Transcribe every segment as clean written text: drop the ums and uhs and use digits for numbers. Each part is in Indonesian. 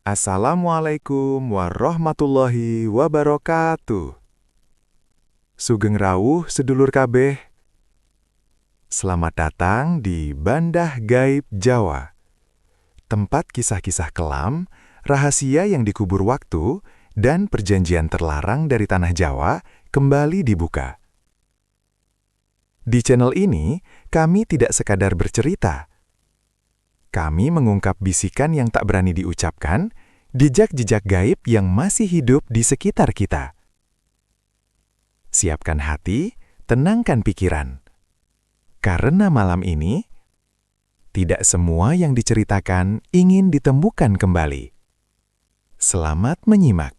Assalamualaikum warahmatullahi wabarakatuh. Sugeng rawuh sedulur kabeh. Selamat datang di Bandah Gaib Jawa. Tempat kisah-kisah kelam, rahasia yang dikubur waktu, dan perjanjian terlarang dari tanah Jawa kembali dibuka. Di channel ini, kami tidak sekadar bercerita. Kami mengungkap bisikan yang tak berani diucapkan, jejak-jejak gaib yang masih hidup di sekitar kita. Siapkan hati, tenangkan pikiran. Karena malam ini, tidak semua yang diceritakan ingin ditemukan kembali. Selamat menyimak.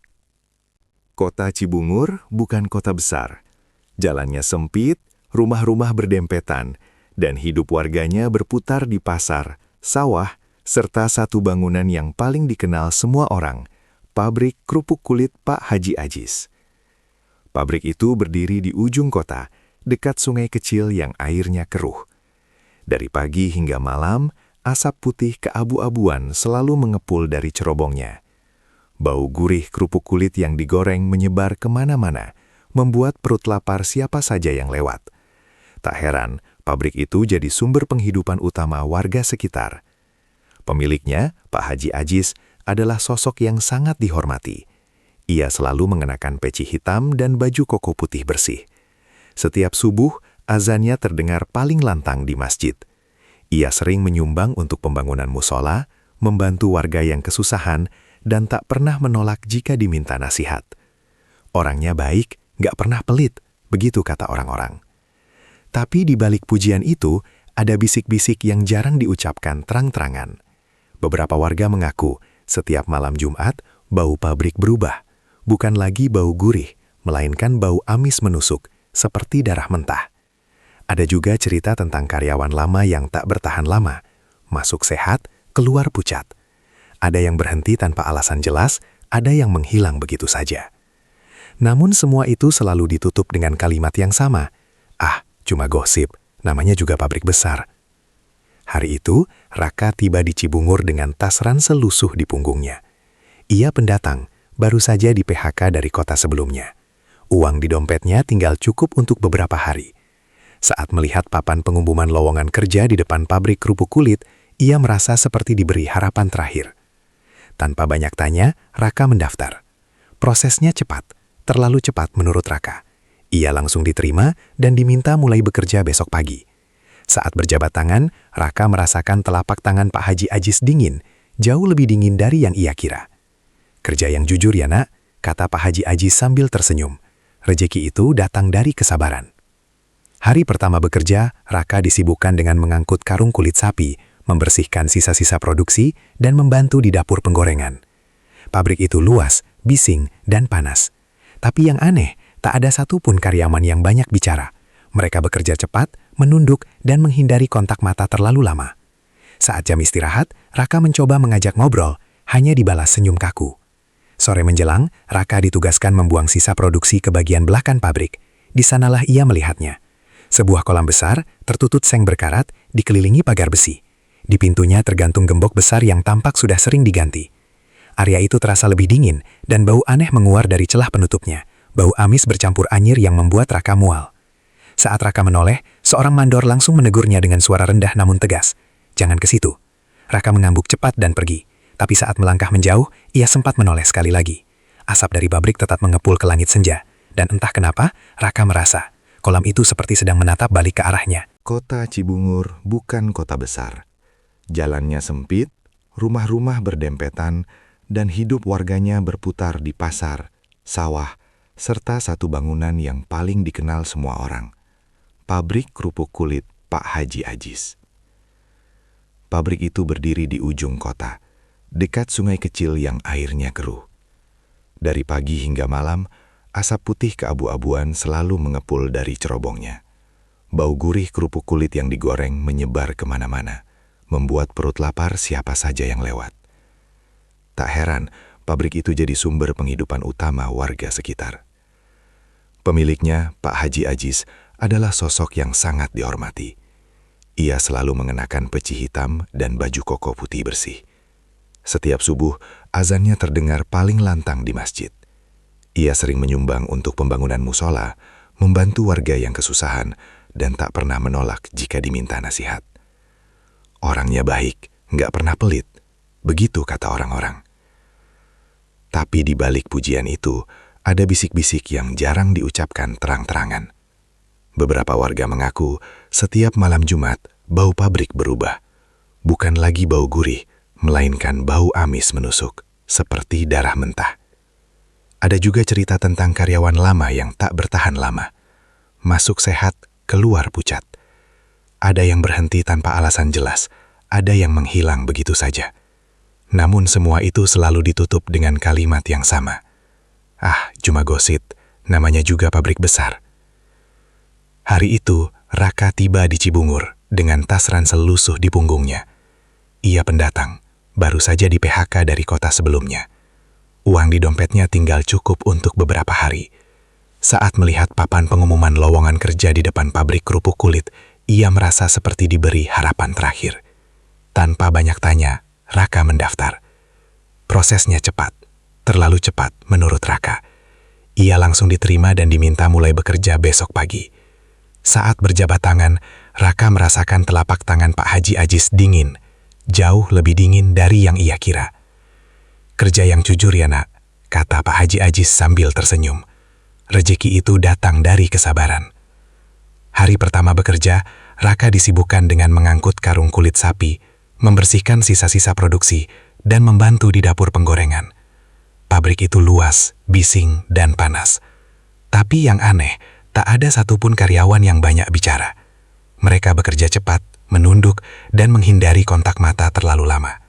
Kota Cibungur bukan kota besar. Jalannya sempit, rumah-rumah berdempetan, dan hidup warganya berputar di pasar, sawah, serta satu bangunan yang paling dikenal semua orang, pabrik kerupuk kulit Pak Haji Ajis. Pabrik itu berdiri di ujung kota, dekat sungai kecil yang airnya keruh. Dari pagi hingga malam, asap putih keabu-abuan selalu mengepul dari cerobongnya. Bau gurih kerupuk kulit yang digoreng menyebar kemana-mana, membuat perut lapar siapa saja yang lewat. Tak heran, pabrik itu jadi sumber penghidupan utama warga sekitar. Pemiliknya, Pak Haji Ajis, adalah sosok yang sangat dihormati. Ia selalu mengenakan peci hitam dan baju koko putih bersih. Setiap subuh, azannya terdengar paling lantang di masjid. Ia sering menyumbang untuk pembangunan musola, membantu warga yang kesusahan, dan tak pernah menolak jika diminta nasihat. Orangnya baik, gak pernah pelit, begitu kata orang-orang. Tapi di balik pujian itu, ada bisik-bisik yang jarang diucapkan terang-terangan. Beberapa warga mengaku, setiap malam Jumat, bau pabrik berubah. Bukan lagi bau gurih, melainkan bau amis menusuk, seperti darah mentah. Ada juga cerita tentang karyawan lama yang tak bertahan lama. Masuk sehat, keluar pucat. Ada yang berhenti tanpa alasan jelas, ada yang menghilang begitu saja. Namun semua itu selalu ditutup dengan kalimat yang sama. Ah, cuma gosip, namanya juga pabrik besar. Hari itu, Raka tiba di Cibungur dengan tas ransel lusuh di punggungnya. Ia pendatang, baru saja di PHK dari kota sebelumnya. Uang di dompetnya tinggal cukup untuk beberapa hari. Saat melihat papan pengumuman lowongan kerja di depan pabrik kerupuk kulit, ia merasa seperti diberi harapan terakhir. Tanpa banyak tanya, Raka mendaftar. Prosesnya cepat, terlalu cepat menurut Raka. Ia langsung diterima dan diminta mulai bekerja besok pagi. Saat berjabat tangan, Raka merasakan telapak tangan Pak Haji Ajis dingin, jauh lebih dingin dari yang ia kira. Kerja yang jujur ya nak, kata Pak Haji Ajis sambil tersenyum. Rezeki itu datang dari kesabaran. Hari pertama bekerja, Raka disibukkan dengan mengangkut karung kulit sapi, membersihkan sisa-sisa produksi, dan membantu di dapur penggorengan. Pabrik itu luas, bising, dan panas. Tapi yang aneh, tak ada satupun karyawan yang banyak bicara. Mereka bekerja cepat, menunduk, dan menghindari kontak mata terlalu lama. Saat jam istirahat, Raka mencoba mengajak ngobrol, hanya dibalas senyum kaku. Sore menjelang, Raka ditugaskan membuang sisa produksi ke bagian belakang pabrik. Di sanalah ia melihatnya. Sebuah kolam besar, tertutup seng berkarat, dikelilingi pagar besi. Di pintunya tergantung gembok besar yang tampak sudah sering diganti. Area itu terasa lebih dingin, dan bau aneh menguar dari celah penutupnya. Bau amis bercampur anyir yang membuat Raka mual. Saat Raka menoleh, seorang mandor langsung menegurnya dengan suara rendah namun tegas. Jangan ke situ. Raka mengangguk cepat dan pergi. Tapi saat melangkah menjauh, ia sempat menoleh sekali lagi. Asap dari pabrik tetap mengepul ke langit senja. Dan entah kenapa, Raka merasa kolam itu seperti sedang menatap balik ke arahnya. Kota Cibungur bukan kota besar. Jalannya sempit, rumah-rumah berdempetan, dan hidup warganya berputar di pasar, sawah, serta satu bangunan yang paling dikenal semua orang. Pabrik kerupuk kulit Pak Haji Ajis. Pabrik itu berdiri di ujung kota, dekat sungai kecil yang airnya keruh. Dari pagi hingga malam, asap putih keabu-abuan selalu mengepul dari cerobongnya. Bau gurih kerupuk kulit yang digoreng menyebar kemana-mana, membuat perut lapar siapa saja yang lewat. Tak heran, pabrik itu jadi sumber penghidupan utama warga sekitar. Pemiliknya, Pak Haji Ajis, adalah sosok yang sangat dihormati. Ia selalu mengenakan peci hitam dan baju koko putih bersih. Setiap subuh, azannya terdengar paling lantang di masjid. Ia sering menyumbang untuk pembangunan musola, membantu warga yang kesusahan, dan tak pernah menolak jika diminta nasihat. Orangnya baik, nggak pernah pelit, begitu kata orang-orang. Tapi di balik pujian itu, ada bisik-bisik yang jarang diucapkan terang-terangan. Beberapa warga mengaku setiap malam Jumat bau pabrik berubah. Bukan lagi bau gurih, melainkan bau amis menusuk, seperti darah mentah. Ada juga cerita tentang karyawan lama yang tak bertahan lama. Masuk sehat, keluar pucat. Ada yang berhenti tanpa alasan jelas, ada yang menghilang begitu saja. Namun semua itu selalu ditutup dengan kalimat yang sama. Ah, cuma gosip, namanya juga pabrik besar. Hari itu, Raka tiba di Cibungur dengan tas ransel lusuh di punggungnya. Ia pendatang, baru saja di PHK dari kota sebelumnya. Uang di dompetnya tinggal cukup untuk beberapa hari. Saat melihat papan pengumuman lowongan kerja di depan pabrik kerupuk kulit, ia merasa seperti diberi harapan terakhir. Tanpa banyak tanya, Raka mendaftar. Prosesnya cepat, terlalu cepat menurut Raka. Ia langsung diterima dan diminta mulai bekerja besok pagi. Saat berjabat tangan, Raka merasakan telapak tangan Pak Haji Ajis dingin, jauh lebih dingin dari yang ia kira. Kerja yang jujur ya nak, kata Pak Haji Ajis sambil tersenyum. Rezeki itu datang dari kesabaran. Hari pertama bekerja, Raka disibukkan dengan mengangkut karung kulit sapi, membersihkan sisa-sisa produksi, dan membantu di dapur penggorengan. Pabrik itu luas, bising, dan panas. Tapi yang aneh, tak ada satupun karyawan yang banyak bicara. Mereka bekerja cepat, menunduk, dan menghindari kontak mata terlalu lama.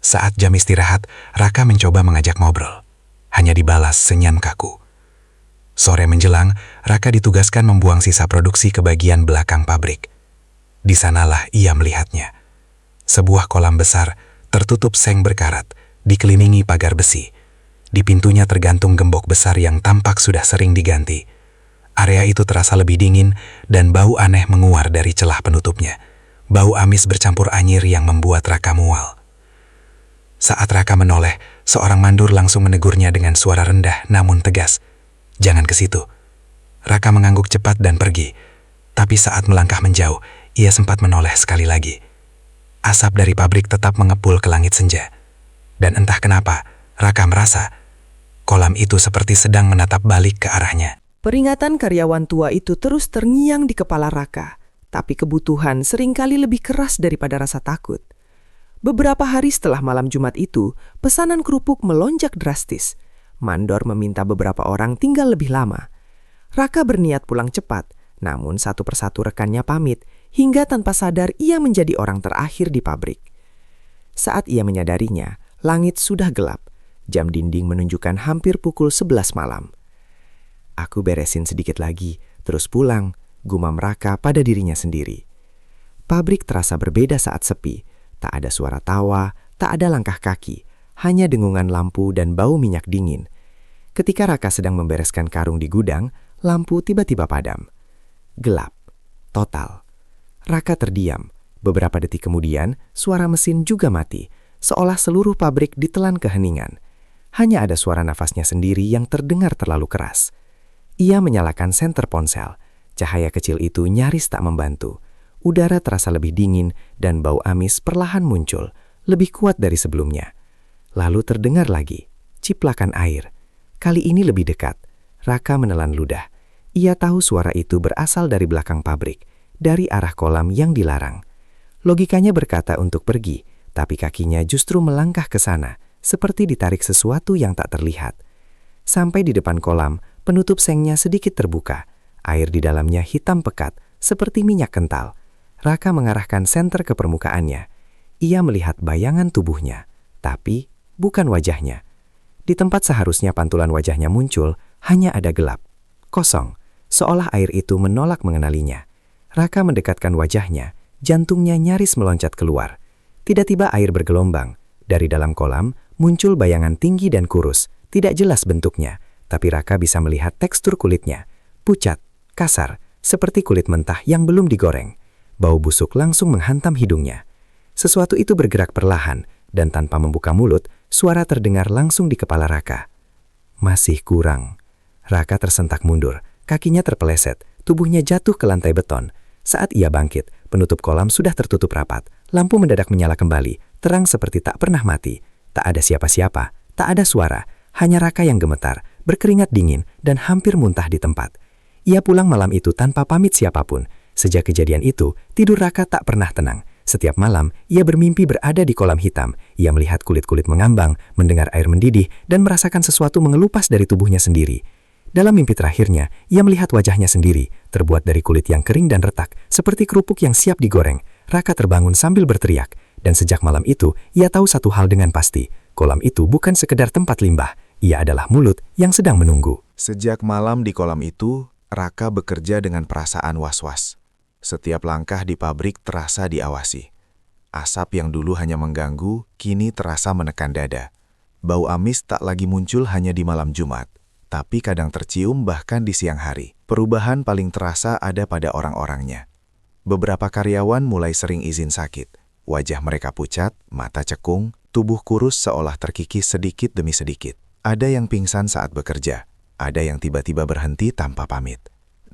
Saat jam istirahat, Raka mencoba mengajak ngobrol. Hanya dibalas senyum kaku. Sore menjelang, Raka ditugaskan membuang sisa produksi ke bagian belakang pabrik. Di sanalah ia melihatnya. Sebuah kolam besar, tertutup seng berkarat, dikelilingi pagar besi. Di pintunya tergantung gembok besar yang tampak sudah sering diganti. Area itu terasa lebih dingin dan bau aneh menguar dari celah penutupnya. Bau amis bercampur anyir yang membuat Raka mual. Saat Raka menoleh, seorang mandur langsung menegurnya dengan suara rendah namun tegas. Jangan ke situ. Raka mengangguk cepat dan pergi. Tapi saat melangkah menjauh, ia sempat menoleh sekali lagi. Asap dari pabrik tetap mengepul ke langit senja. Dan entah kenapa, Raka merasa kolam itu seperti sedang menatap balik ke arahnya. Peringatan karyawan tua itu terus terngiang di kepala Raka, tapi kebutuhan seringkali lebih keras daripada rasa takut. Beberapa hari setelah malam Jumat itu, pesanan kerupuk melonjak drastis. Mandor meminta beberapa orang tinggal lebih lama. Raka berniat pulang cepat, namun satu persatu rekannya pamit, hingga tanpa sadar ia menjadi orang terakhir di pabrik. Saat ia menyadarinya, langit sudah gelap. Jam dinding menunjukkan hampir pukul 11 malam. Aku beresin sedikit lagi, terus pulang, gumam Raka pada dirinya sendiri. Pabrik terasa berbeda saat sepi. Tak ada suara tawa, tak ada langkah kaki, hanya dengungan lampu dan bau minyak dingin. Ketika Raka sedang membereskan karung di gudang, lampu tiba-tiba padam. Gelap, total. Raka terdiam. Beberapa detik kemudian, suara mesin juga mati, seolah seluruh pabrik ditelan keheningan. Hanya ada suara nafasnya sendiri yang terdengar terlalu keras. Ia menyalakan senter ponsel. Cahaya kecil itu nyaris tak membantu. Udara terasa lebih dingin dan bau amis perlahan muncul, lebih kuat dari sebelumnya. Lalu terdengar lagi, ciplakan air. Kali ini lebih dekat. Raka menelan ludah. Ia tahu suara itu berasal dari belakang pabrik, dari arah kolam yang dilarang. Logikanya berkata untuk pergi, tapi kakinya justru melangkah ke sana, seperti ditarik sesuatu yang tak terlihat. Sampai di depan kolam, penutup sengnya sedikit terbuka. Air di dalamnya hitam pekat, seperti minyak kental. Raka mengarahkan senter ke permukaannya. Ia melihat bayangan tubuhnya, tapi bukan wajahnya. Di tempat seharusnya pantulan wajahnya muncul, hanya ada gelap. Kosong, seolah air itu menolak mengenalinya. Raka mendekatkan wajahnya, jantungnya nyaris meloncat keluar. Tiba-tiba air bergelombang. Dari dalam kolam, muncul bayangan tinggi dan kurus. Tidak jelas bentuknya, tapi Raka bisa melihat tekstur kulitnya. Pucat, kasar, seperti kulit mentah yang belum digoreng. Bau busuk langsung menghantam hidungnya. Sesuatu itu bergerak perlahan, dan tanpa membuka mulut, suara terdengar langsung di kepala Raka. Masih kurang. Raka tersentak mundur, kakinya terpeleset, tubuhnya jatuh ke lantai beton. Saat ia bangkit, penutup kolam sudah tertutup rapat. Lampu mendadak menyala kembali, terang seperti tak pernah mati. Tak ada siapa-siapa, tak ada suara, hanya Raka yang gemetar, berkeringat dingin, dan hampir muntah di tempat. Ia pulang malam itu tanpa pamit siapapun. Sejak kejadian itu, tidur Raka tak pernah tenang. Setiap malam, ia bermimpi berada di kolam hitam. Ia melihat kulit-kulit mengambang, mendengar air mendidih, dan merasakan sesuatu mengelupas dari tubuhnya sendiri. Dalam mimpi terakhirnya, ia melihat wajahnya sendiri, terbuat dari kulit yang kering dan retak, seperti kerupuk yang siap digoreng. Raka terbangun sambil berteriak, dan sejak malam itu, ia tahu satu hal dengan pasti. Kolam itu bukan sekedar tempat limbah, ia adalah mulut yang sedang menunggu. Sejak malam di kolam itu, Raka bekerja dengan perasaan was-was. Setiap langkah di pabrik terasa diawasi. Asap yang dulu hanya mengganggu, kini terasa menekan dada. Bau amis tak lagi muncul hanya di malam Jumat, tapi kadang tercium bahkan di siang hari. Perubahan paling terasa ada pada orang-orangnya. Beberapa karyawan mulai sering izin sakit. Wajah mereka pucat, mata cekung, tubuh kurus seolah terkikis sedikit demi sedikit. Ada yang pingsan saat bekerja, ada yang tiba-tiba berhenti tanpa pamit.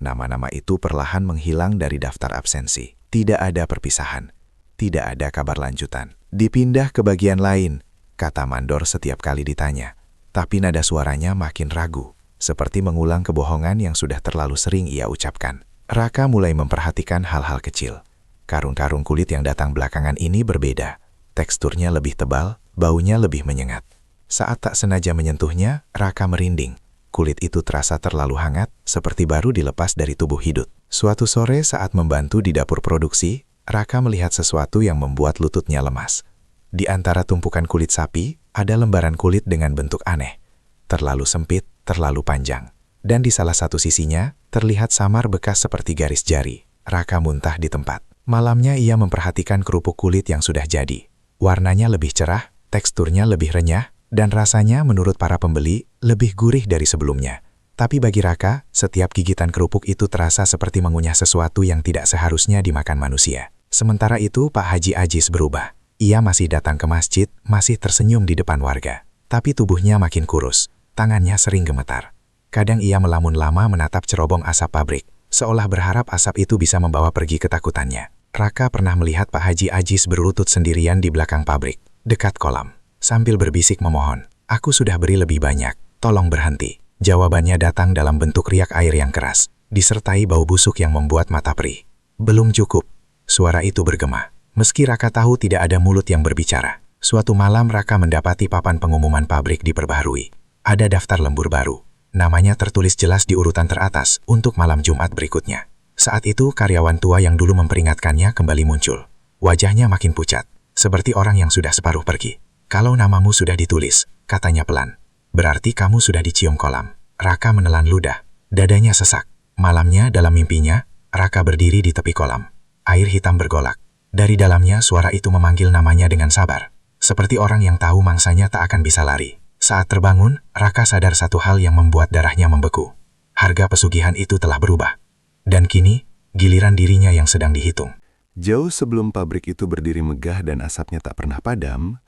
Nama-nama itu perlahan menghilang dari daftar absensi. Tidak ada perpisahan. Tidak ada kabar lanjutan. Dipindah ke bagian lain, kata mandor setiap kali ditanya. Tapi nada suaranya makin ragu, seperti mengulang kebohongan yang sudah terlalu sering ia ucapkan. Raka mulai memperhatikan hal-hal kecil. Karung-karung kulit yang datang belakangan ini berbeda. Teksturnya lebih tebal, baunya lebih menyengat. Saat tak sengaja menyentuhnya, Raka merinding. Kulit itu terasa terlalu hangat, seperti baru dilepas dari tubuh hidup. Suatu sore saat membantu di dapur produksi, Raka melihat sesuatu yang membuat lututnya lemas. Di antara tumpukan kulit sapi, ada lembaran kulit dengan bentuk aneh. Terlalu sempit, terlalu panjang. Dan di salah satu sisinya, terlihat samar bekas seperti garis jari. Raka muntah di tempat. Malamnya ia memperhatikan kerupuk kulit yang sudah jadi. Warnanya lebih cerah, teksturnya lebih renyah, dan rasanya menurut para pembeli lebih gurih dari sebelumnya. Tapi bagi Raka, setiap gigitan kerupuk itu terasa seperti mengunyah sesuatu yang tidak seharusnya dimakan manusia. Sementara itu Pak Haji Ajis berubah. Ia masih datang ke masjid, masih tersenyum di depan warga. Tapi tubuhnya makin kurus, tangannya sering gemetar. Kadang ia melamun lama menatap cerobong asap pabrik, seolah berharap asap itu bisa membawa pergi ketakutannya. Raka pernah melihat Pak Haji Ajis berlutut sendirian di belakang pabrik, dekat kolam. Sambil berbisik memohon, "Aku sudah beri lebih banyak, tolong berhenti." Jawabannya datang dalam bentuk riak air yang keras, disertai bau busuk yang membuat mata perih. "Belum cukup." Suara itu bergema. Meski Raka tahu tidak ada mulut yang berbicara. Suatu malam Raka mendapati papan pengumuman pabrik diperbaharui. Ada daftar lembur baru. Namanya tertulis jelas di urutan teratas untuk malam Jumat berikutnya. Saat itu karyawan tua yang dulu memperingatkannya kembali muncul. Wajahnya makin pucat, seperti orang yang sudah separuh pergi. "Kalau namamu sudah ditulis," katanya pelan, "berarti kamu sudah dicium kolam." Raka menelan ludah, dadanya sesak. Malamnya dalam mimpinya, Raka berdiri di tepi kolam. Air hitam bergolak. Dari dalamnya suara itu memanggil namanya dengan sabar, seperti orang yang tahu mangsanya tak akan bisa lari. Saat terbangun, Raka sadar satu hal yang membuat darahnya membeku. Harga pesugihan itu telah berubah. Dan kini, giliran dirinya yang sedang dihitung. Jauh sebelum pabrik itu berdiri megah dan asapnya tak pernah padam,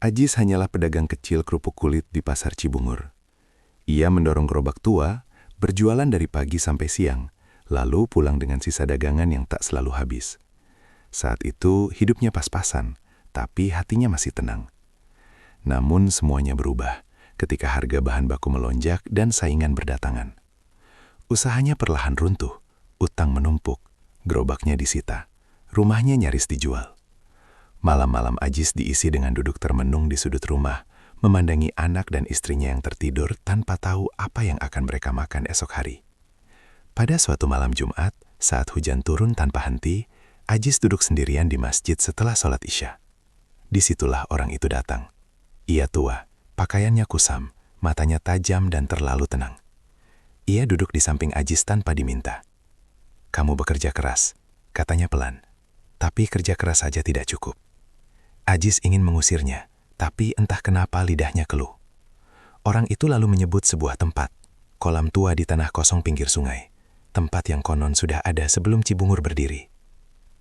Ajis hanyalah pedagang kecil kerupuk kulit di pasar Cibungur. Ia mendorong gerobak tua, berjualan dari pagi sampai siang, lalu pulang dengan sisa dagangan yang tak selalu habis. Saat itu hidupnya pas-pasan, tapi hatinya masih tenang. Namun semuanya berubah ketika harga bahan baku melonjak dan saingan berdatangan. Usahanya perlahan runtuh, utang menumpuk, gerobaknya disita, rumahnya nyaris dijual. Malam-malam Ajis diisi dengan duduk termenung di sudut rumah, memandangi anak dan istrinya yang tertidur tanpa tahu apa yang akan mereka makan esok hari. Pada suatu malam Jumat, saat hujan turun tanpa henti, Ajis duduk sendirian di masjid setelah sholat Isya. Disitulah orang itu datang. Ia tua, pakaiannya kusam, matanya tajam dan terlalu tenang. Ia duduk di samping Ajis tanpa diminta. "Kamu bekerja keras," katanya pelan. "Tapi kerja keras saja tidak cukup." Ajis ingin mengusirnya, tapi entah kenapa lidahnya keluh. Orang itu lalu menyebut sebuah tempat, kolam tua di tanah kosong pinggir sungai, tempat yang konon sudah ada sebelum Cibungur berdiri.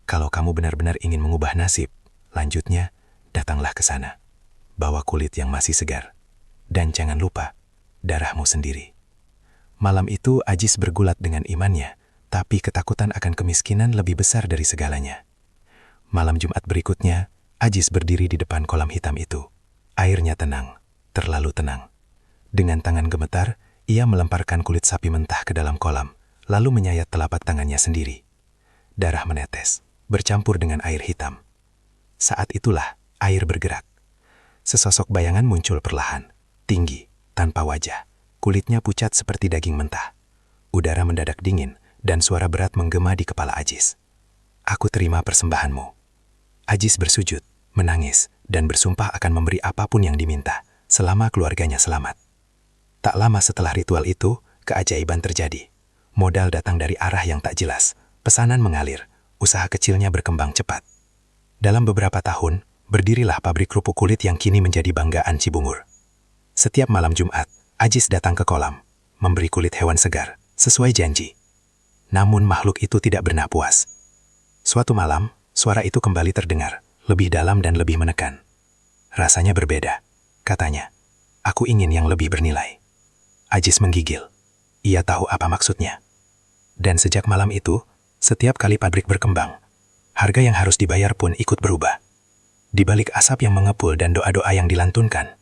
"Kalau kamu benar-benar ingin mengubah nasib," lanjutnya, "datanglah ke sana." bawa kulit yang masih segar. Dan jangan lupa, darahmu sendiri. Malam itu Ajis bergulat dengan imannya, tapi ketakutan akan kemiskinan lebih besar dari segalanya. Malam Jumat berikutnya, Ajis berdiri di depan kolam hitam itu. Airnya tenang, terlalu tenang. Dengan tangan gemetar, ia melemparkan kulit sapi mentah ke dalam kolam, lalu menyayat telapak tangannya sendiri. Darah menetes, bercampur dengan air hitam. Saat itulah air bergerak. Sesosok bayangan muncul perlahan, tinggi, tanpa wajah. Kulitnya pucat seperti daging mentah. Udara mendadak dingin, dan suara berat menggema di kepala Ajis. "Aku terima persembahanmu." Ajis bersujud, menangis, dan bersumpah akan memberi apapun yang diminta, selama keluarganya selamat. Tak lama setelah ritual itu, keajaiban terjadi. Modal datang dari arah yang tak jelas, pesanan mengalir, usaha kecilnya berkembang cepat. Dalam beberapa tahun, berdirilah pabrik kerupuk kulit yang kini menjadi banggaan Cibungur. Setiap malam Jumat, Ajis datang ke kolam, memberi kulit hewan segar, sesuai janji. Namun makhluk itu tidak pernah puas. Suatu malam, suara itu kembali terdengar, lebih dalam dan lebih menekan. "Rasanya berbeda," katanya. "Aku ingin yang lebih bernilai." Ajis menggigil. Ia tahu apa maksudnya. Dan sejak malam itu, setiap kali pabrik berkembang, harga yang harus dibayar pun ikut berubah. Di balik asap yang mengepul dan doa-doa yang dilantunkan,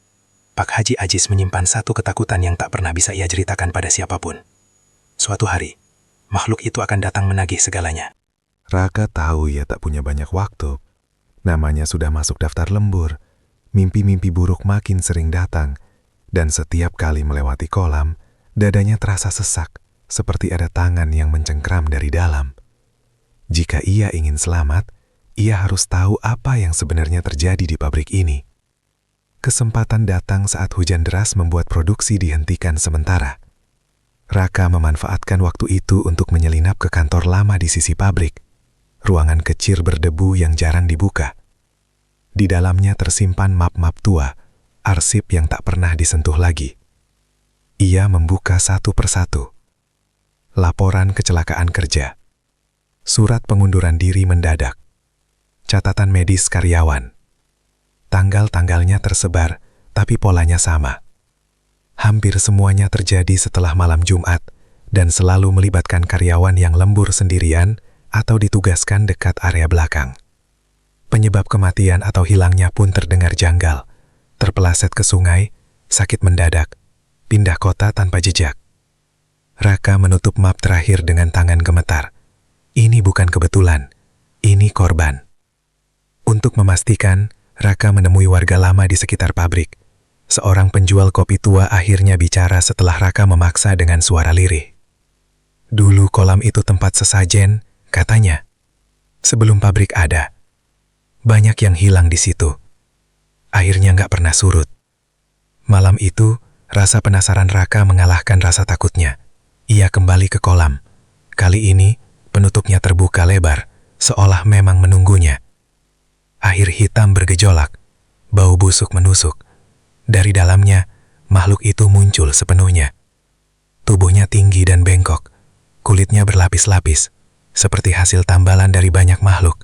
Pak Haji Ajis menyimpan satu ketakutan yang tak pernah bisa ia ceritakan pada siapapun. Suatu hari, makhluk itu akan datang menagih segalanya. Raka tahu ia tak punya banyak waktu. Namanya sudah masuk daftar lembur. Mimpi-mimpi buruk makin sering datang. Dan setiap kali melewati kolam, dadanya terasa sesak, seperti ada tangan yang mencengkram dari dalam. Jika ia ingin selamat, ia harus tahu apa yang sebenarnya terjadi di pabrik ini. Kesempatan datang saat hujan deras membuat produksi dihentikan sementara. Raka memanfaatkan waktu itu untuk menyelinap ke kantor lama di sisi pabrik. Ruangan kecil berdebu yang jarang dibuka. Di dalamnya tersimpan map-map tua, arsip yang tak pernah disentuh lagi. Ia membuka satu persatu. Laporan kecelakaan kerja. Surat pengunduran diri mendadak. Catatan medis karyawan. Tanggal-tanggalnya tersebar, tapi polanya sama. Hampir semuanya terjadi setelah malam Jumat dan selalu melibatkan karyawan yang lembur sendirian atau ditugaskan dekat area belakang. Penyebab kematian atau hilangnya pun terdengar janggal. Terpeleset ke sungai, sakit mendadak, pindah kota tanpa jejak. Raka menutup map terakhir dengan tangan gemetar. Ini bukan kebetulan, ini korban. Untuk memastikan, Raka menemui warga lama di sekitar pabrik. Seorang penjual kopi tua akhirnya bicara setelah Raka memaksa dengan suara lirih. "Dulu kolam itu tempat sesajen," katanya. "Sebelum pabrik ada. Banyak yang hilang di situ. Airnya nggak pernah surut." Malam itu, rasa penasaran Raka mengalahkan rasa takutnya. Ia kembali ke kolam. Kali ini, penutupnya terbuka lebar, seolah memang menunggunya. Air hitam bergejolak, bau busuk menusuk. Dari dalamnya, makhluk itu muncul sepenuhnya. Tubuhnya tinggi dan bengkok, kulitnya berlapis-lapis, seperti hasil tambalan dari banyak makhluk.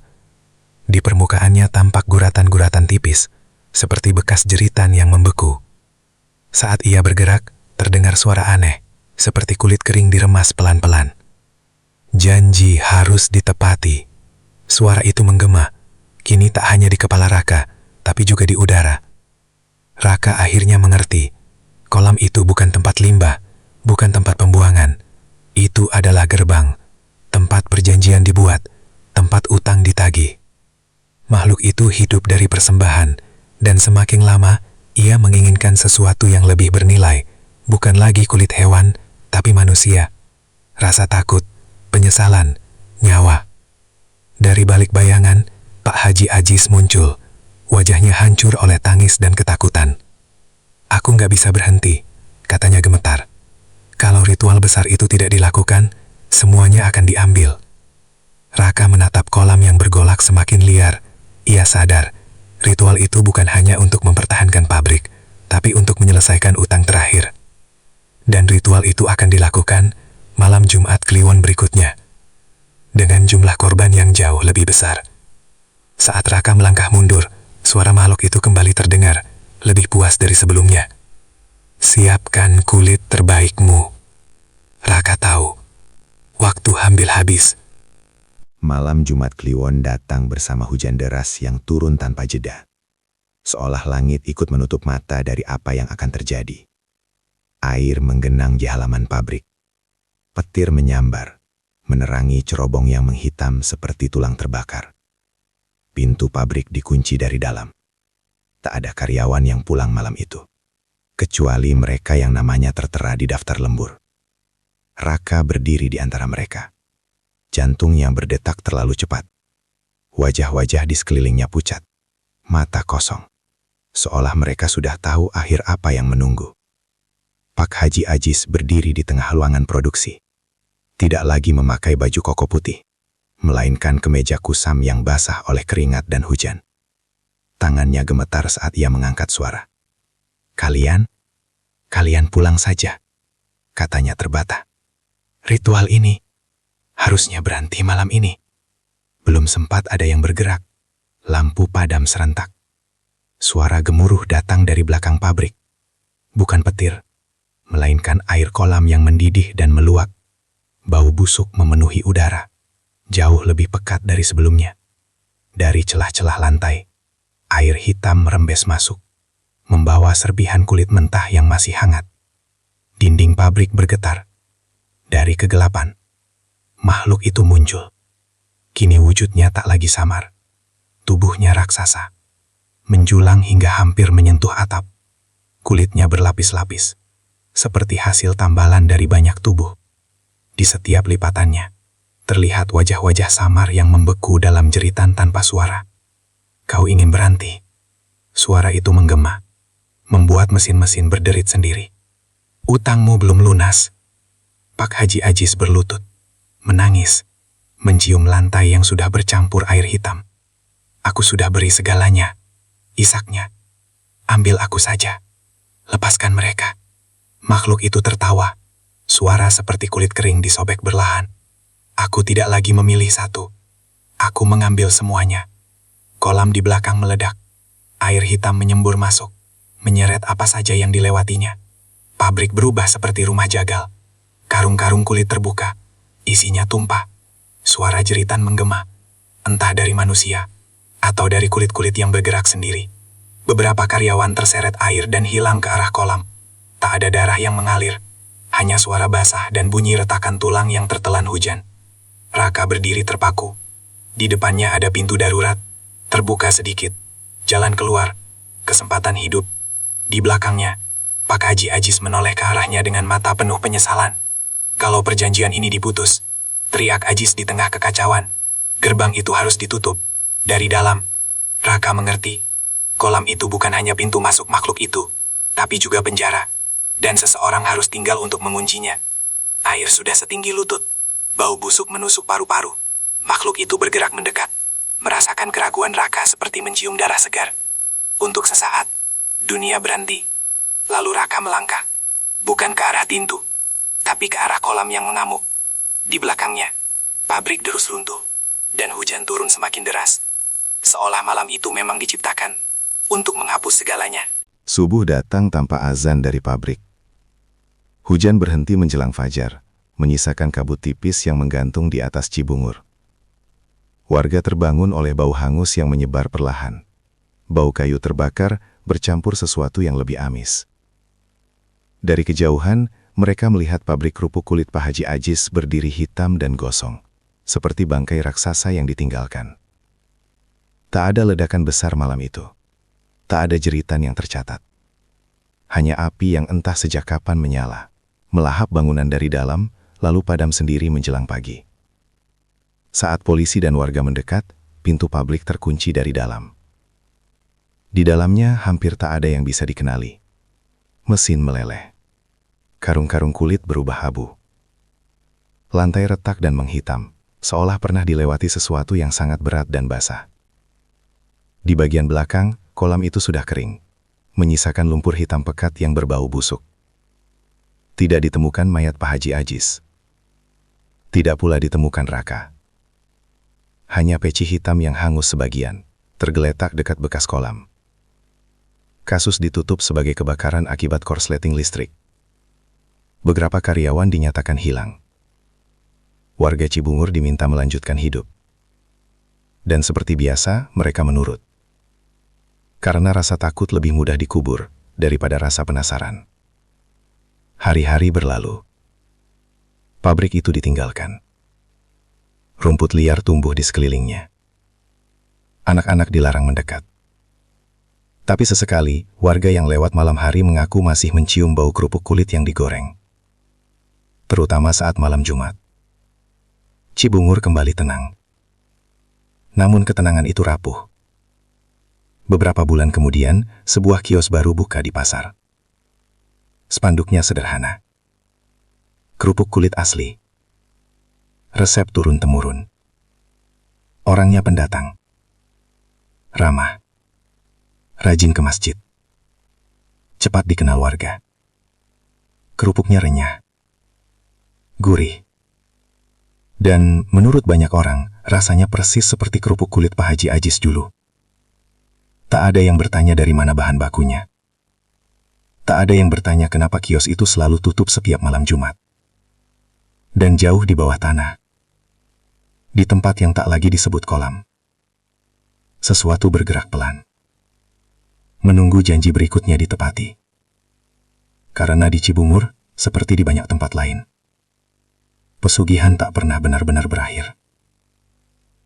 Di permukaannya tampak guratan-guratan tipis, seperti bekas jeritan yang membeku. Saat ia bergerak, terdengar suara aneh, seperti kulit kering diremas pelan-pelan. Janji harus ditepati. Suara itu menggema, kini tak hanya di kepala Raka, tapi juga di udara. Raka akhirnya mengerti, kolam itu bukan tempat limbah, bukan tempat pembuangan. Itu adalah gerbang, tempat perjanjian dibuat, tempat utang ditagih. Makhluk itu hidup dari persembahan, dan semakin lama, ia menginginkan sesuatu yang lebih bernilai, bukan lagi kulit hewan, tapi manusia. Rasa takut, penyesalan, nyawa. Dari balik bayangan, Pak Haji Ajis muncul. Wajahnya hancur oleh tangis dan ketakutan. "Aku nggak bisa berhenti," katanya gemetar. "Kalau ritual besar itu tidak dilakukan, semuanya akan diambil." Raka menatap kolam yang bergolak semakin liar. Ia sadar, ritual itu bukan hanya untuk mempertahankan pabrik, tapi untuk menyelesaikan utang terakhir. Dan ritual itu akan dilakukan malam Jumat Kliwon berikutnya, dengan jumlah korban yang jauh lebih besar. Saat Raka melangkah mundur, suara makhluk itu kembali terdengar, lebih puas dari sebelumnya. Siapkan kulit terbaikmu. Raka tahu, waktu hampir habis. Malam Jumat Kliwon datang bersama hujan deras yang turun tanpa jeda. Seolah langit ikut menutup mata dari apa yang akan terjadi. Air menggenang di halaman pabrik. Petir menyambar, menerangi cerobong yang menghitam seperti tulang terbakar. Pintu pabrik dikunci dari dalam. Tak ada karyawan yang pulang malam itu, kecuali mereka yang namanya tertera di daftar lembur. Raka berdiri di antara mereka. Jantung yang berdetak terlalu cepat. Wajah-wajah di sekelilingnya pucat. Mata kosong. Seolah mereka sudah tahu akhir apa yang menunggu. Pak Haji Ajis berdiri di tengah ruangan produksi. Tidak lagi memakai baju koko putih, melainkan kemeja kusam yang basah oleh keringat dan hujan. Tangannya gemetar saat ia mengangkat suara. Kalian pulang saja, katanya terbata. Ritual ini harusnya berhenti malam ini. Belum sempat ada yang bergerak. Lampu padam serentak. Suara gemuruh datang dari belakang pabrik. Bukan petir, melainkan air kolam yang mendidih dan meluap. Bau busuk memenuhi udara, jauh lebih pekat dari sebelumnya. Dari celah-celah lantai, air hitam merembes masuk, membawa serpihan kulit mentah yang masih hangat. Dinding pabrik bergetar. Dari kegelapan, makhluk itu muncul. Kini wujudnya tak lagi samar. Tubuhnya raksasa, menjulang hingga hampir menyentuh atap. Kulitnya berlapis-lapis, seperti hasil tambalan dari banyak tubuh. Di setiap lipatannya, terlihat wajah-wajah samar yang membeku dalam jeritan tanpa suara. Kau ingin berhenti? Suara itu menggema, membuat mesin-mesin berderit sendiri. Utangmu belum lunas. Pak Haji Ajis berlutut, menangis, mencium lantai yang sudah bercampur air hitam. Aku sudah beri segalanya, isaknya. Ambil aku saja, lepaskan mereka. Makhluk itu tertawa, suara seperti kulit kering disobek berlahan. Aku tidak lagi memilih satu, aku mengambil semuanya. Kolam di belakang meledak, air hitam menyembur masuk, menyeret apa saja yang dilewatinya. Pabrik berubah seperti rumah jagal. Karung-karung kulit terbuka, isinya tumpah. Suara jeritan menggema, entah dari manusia atau dari kulit-kulit yang bergerak sendiri. Beberapa karyawan terseret air dan hilang ke arah kolam. Tak ada darah yang mengalir, hanya suara basah dan bunyi retakan tulang yang tertelan hujan. Raka berdiri terpaku. Di depannya ada pintu darurat, terbuka sedikit. Jalan keluar, kesempatan hidup. Di belakangnya, Pak Haji Ajis menoleh ke arahnya dengan mata penuh penyesalan. Kalau perjanjian ini diputus, teriak Ajis di tengah kekacauan. Gerbang itu harus ditutup. Dari dalam, Raka mengerti. Kolam itu bukan hanya pintu masuk makhluk itu, tapi juga penjara. Dan seseorang harus tinggal untuk menguncinya. Air sudah setinggi lutut. Bau busuk menusuk paru-paru. Makhluk itu bergerak mendekat. Merasakan keraguan Raka seperti mencium darah segar. Untuk sesaat, dunia berhenti. Lalu Raka melangkah. Bukan ke arah pintu, tapi ke arah kolam yang mengamuk. Di belakangnya, pabrik terus runtuh, dan hujan turun semakin deras. Seolah malam itu memang diciptakan untuk menghapus segalanya. Subuh datang tanpa azan dari pabrik. Hujan berhenti menjelang fajar, menyisakan kabut tipis yang menggantung di atas Cibungur. Warga terbangun oleh bau hangus yang menyebar perlahan. Bau kayu terbakar bercampur sesuatu yang lebih amis. Dari kejauhan, mereka melihat pabrik kerupuk kulit Pak Haji Ajis berdiri hitam dan gosong, seperti bangkai raksasa yang ditinggalkan. Tak ada ledakan besar malam itu. Tak ada jeritan yang tercatat. Hanya api yang entah sejak kapan menyala, melahap bangunan dari dalam, lalu padam sendiri menjelang pagi. Saat polisi dan warga mendekat, pintu pabrik terkunci dari dalam. Di dalamnya hampir tak ada yang bisa dikenali. Mesin meleleh. Karung-karung kulit berubah abu. Lantai retak dan menghitam, seolah pernah dilewati sesuatu yang sangat berat dan basah. Di bagian belakang, kolam itu sudah kering, menyisakan lumpur hitam pekat yang berbau busuk. Tidak ditemukan mayat Pak Haji Ajis. Tidak pula ditemukan Raka. Hanya peci hitam yang hangus sebagian, tergeletak dekat bekas kolam. Kasus ditutup sebagai kebakaran akibat korsleting listrik. Beberapa karyawan dinyatakan hilang. Warga Cibungur diminta melanjutkan hidup. Dan seperti biasa, mereka menurut. Karena rasa takut lebih mudah dikubur daripada rasa penasaran. Hari-hari berlalu. Pabrik itu ditinggalkan. Rumput liar tumbuh di sekelilingnya. Anak-anak dilarang mendekat. Tapi sesekali, warga yang lewat malam hari mengaku masih mencium bau kerupuk kulit yang digoreng. Terutama saat malam Jumat. Cibungur kembali tenang. Namun ketenangan itu rapuh. Beberapa bulan kemudian, sebuah kios baru buka di pasar. Spanduknya sederhana. Kerupuk kulit asli. Resep turun-temurun. Orangnya pendatang. Ramah. Rajin ke masjid. Cepat dikenal warga. Kerupuknya renyah. Gurih. Dan menurut banyak orang, rasanya persis seperti kerupuk kulit Pak Haji Ajis dulu. Tak ada yang bertanya dari mana bahan bakunya. Tak ada yang bertanya kenapa kios itu selalu tutup setiap malam Jumat. Dan jauh di bawah tanah. Di tempat yang tak lagi disebut kolam. Sesuatu bergerak pelan. Menunggu janji berikutnya ditepati. Karena di Cibungur, seperti di banyak tempat lain, pesugihan tak pernah benar-benar berakhir.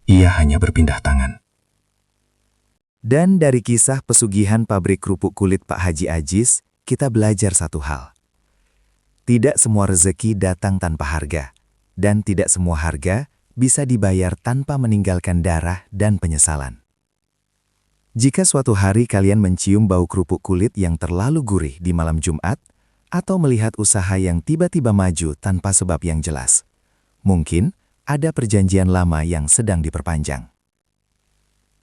Ia hanya berpindah tangan. Dan dari kisah pesugihan pabrik kerupuk kulit Pak Haji Ajis, kita belajar satu hal. Tidak semua rezeki datang tanpa harga, dan tidak semua harga bisa dibayar tanpa meninggalkan darah dan penyesalan. Jika suatu hari kalian mencium bau kerupuk kulit yang terlalu gurih di malam Jumat, atau melihat usaha yang tiba-tiba maju tanpa sebab yang jelas, mungkin ada perjanjian lama yang sedang diperpanjang.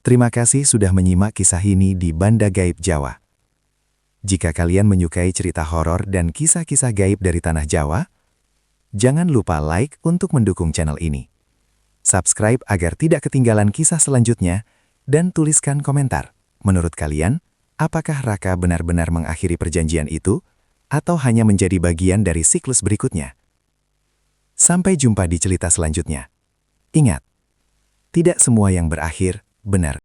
Terima kasih sudah menyimak kisah ini di Banda Gaib Jawa. Jika kalian menyukai cerita horor dan kisah-kisah gaib dari Tanah Jawa, jangan lupa like untuk mendukung channel ini. Subscribe agar tidak ketinggalan kisah selanjutnya, dan tuliskan komentar. Menurut kalian, apakah Raka benar-benar mengakhiri perjanjian itu, atau hanya menjadi bagian dari siklus berikutnya? Sampai jumpa di cerita selanjutnya. Ingat, tidak semua yang berakhir benar.